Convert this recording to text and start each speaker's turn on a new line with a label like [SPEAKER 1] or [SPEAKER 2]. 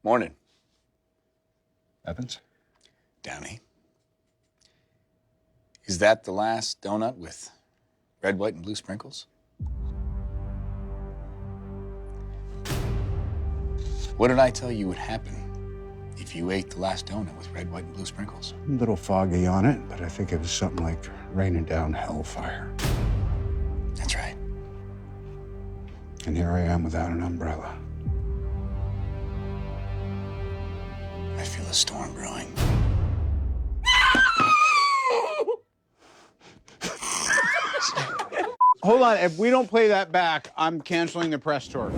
[SPEAKER 1] Morning.
[SPEAKER 2] Evans?
[SPEAKER 1] Downey. Is that the last donut with red, white, and blue sprinkles? What did I tell you would happen if you ate the last donut with red, white, and blue sprinkles?
[SPEAKER 2] A little foggy on it, but I think it was something like raining down hellfire.
[SPEAKER 1] That's right.
[SPEAKER 2] And here I am without an umbrella.
[SPEAKER 1] I feel a storm brewing.
[SPEAKER 3] Hold on, if we don't play that back, I'm canceling the press tour.